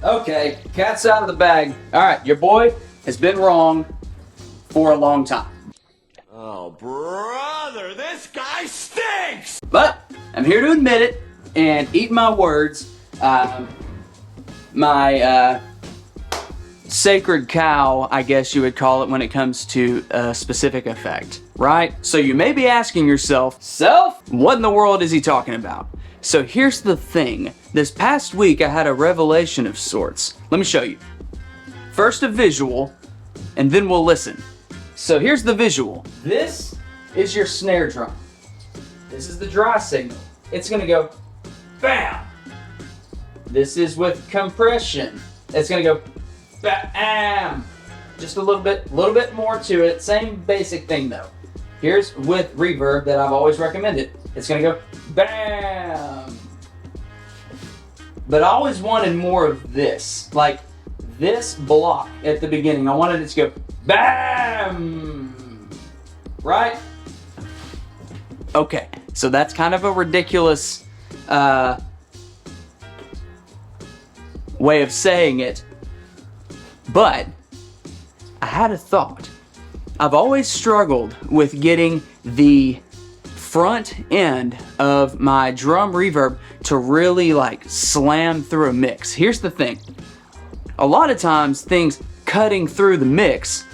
Okay, cat's out of the bag. All right, your boy has been wrong for a long time. Oh, brother, this guy stinks! But I'm here to admit it and eat my words. My sacred cow, I guess you would call it, when it comes to a specific effect, right? So you may be asking yourself, Self, what in the world is he talking about? So here's the thing. This past week I had a revelation of sorts. Let me show you. First a visual, and then we'll listen. So here's the visual. This is your snare drum. This is the dry signal. It's gonna go bam. This is with compression. It's gonna go bam. Just a little bit more to it. Same basic thing though. Here's with reverb that I've always recommended. It's gonna go bam. But I always wanted more of this, like this block at the beginning. I wanted it to go bam. Right? Okay, so that's kind of a ridiculous way of saying it, but I had a thought. I've always struggled with getting the front end of my drum reverb to really like slam through a mix. Here's the thing. A lot of times things cutting through the mix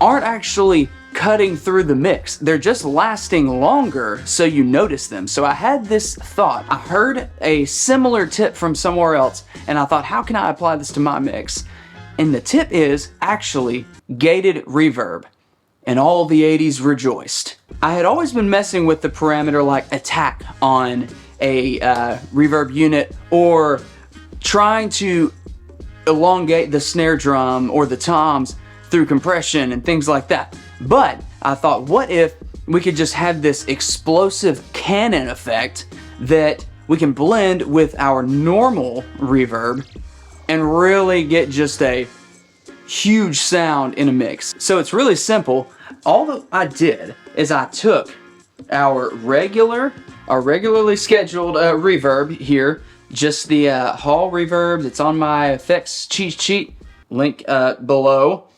aren't actually cutting through the mix. They're just lasting longer so you notice them. So I had this thought. I heard a similar tip from somewhere else and I thought, how can I apply this to my mix? And the tip is actually gated reverb. And all the 80s rejoiced. I had always been messing with the parameter like attack on a reverb unit, or trying to elongate the snare drum or the toms through compression and things like that. But I thought, what if we could just have this explosive cannon effect that we can blend with our normal reverb and really get just a huge sound in a mix. So it's really simple. All that I did is I took our regularly scheduled reverb here, just the Hall reverb that's on my effects cheat sheet, link below,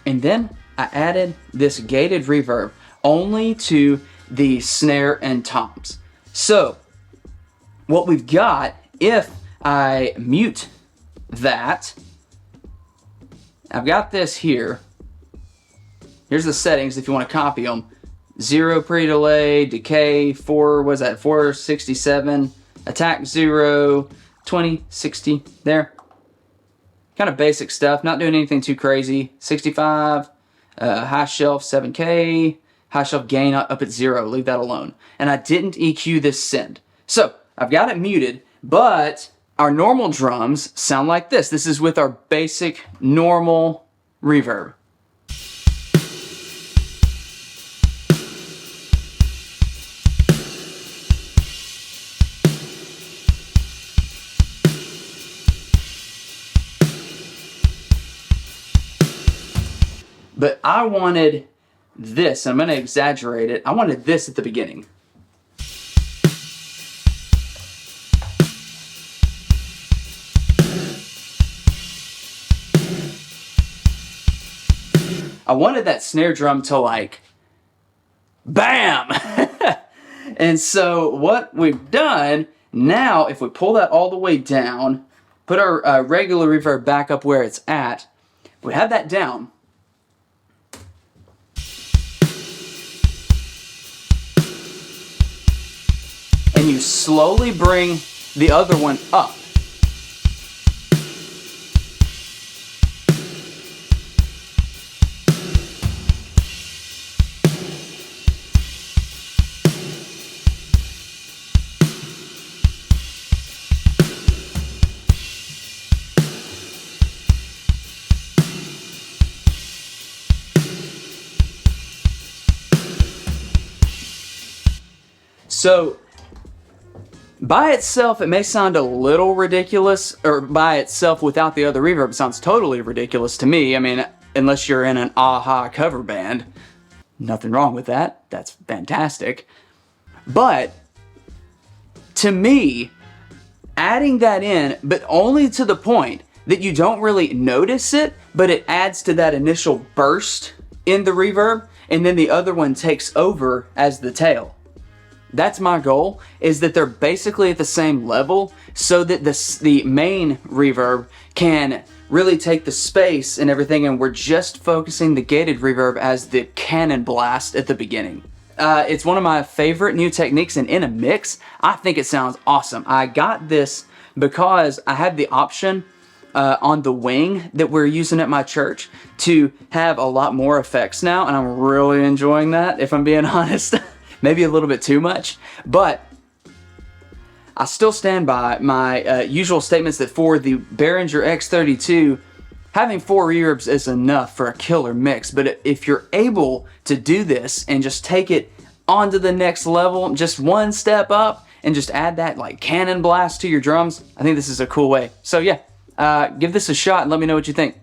and then I added this gated reverb only to the snare and toms. So what we've got, if I mute that, I've got this here. Here's the settings if you want to copy them. 0 pre-delay, decay, 467, attack 0, 20, 60, there. Kind of basic stuff, not doing anything too crazy. 65, high shelf 7K, high shelf gain up at 0, leave that alone. And I didn't EQ this send. So I've got it muted, but our normal drums sound like this. This is with our basic normal reverb. But I wanted this, I'm gonna exaggerate it. I wanted this at the beginning. I wanted that snare drum to like, bam! And so what we've done, now if we pull that all the way down, put our regular reverb back up where it's at, we have that down. And you slowly bring the other one up. So by itself, it may sound a little ridiculous, or by itself without the other reverb, it sounds totally ridiculous to me. I mean, unless you're in an aha cover band. Nothing wrong with that. That's fantastic. But to me, adding that in, but only to the point that you don't really notice it, but it adds to that initial burst in the reverb, and then the other one takes over as the tail. That's my goal, is that they're basically at the same level so that the main reverb can really take the space and everything, and we're just focusing the gated reverb as the cannon blast at the beginning. It's one of my favorite new techniques, and in a mix, I think it sounds awesome. I got this because I had the option on the wing that we're using at my church to have a lot more effects now, and I'm really enjoying that, if I'm being honest. Maybe a little bit too much, but I still stand by my usual statements that for the Behringer X32, having 4 reverbs is enough for a killer mix. But if you're able to do this and just take it onto the next level, just one step up, and just add that like cannon blast to your drums, I think this is a cool way. So yeah, give this a shot and let me know what you think.